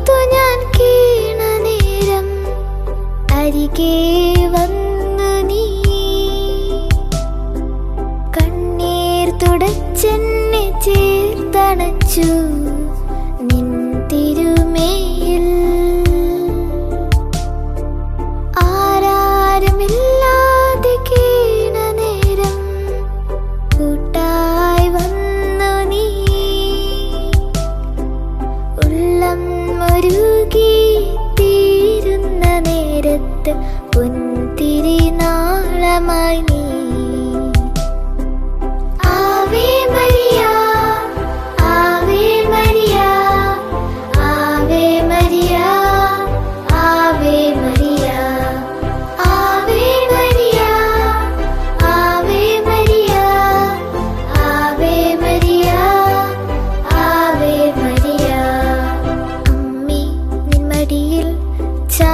ഓർത്തു ഞാൻ കീണ നേരം അരികെ വന്നു നീ കണ്ണീർ തുടച്ചെന്നെ ചേർത്തണച്ചു നിൻ തിരുമേൽ. ആരാരുമില്ലാതെ കീണ നേരം കൂട്ടായി വന്നു നീ ഉള്ളം മുരുകി തീരുന്ന നേരത്ത് പൊൻതിരിനാളമായി നീ. Ave Maria, Ave Maria, Ave Maria, Ave Maria, Ave Maria, Ave Maria, Ave Maria, Ave Maria. അമ്മേ നിൻ മടിയിൽ ചാ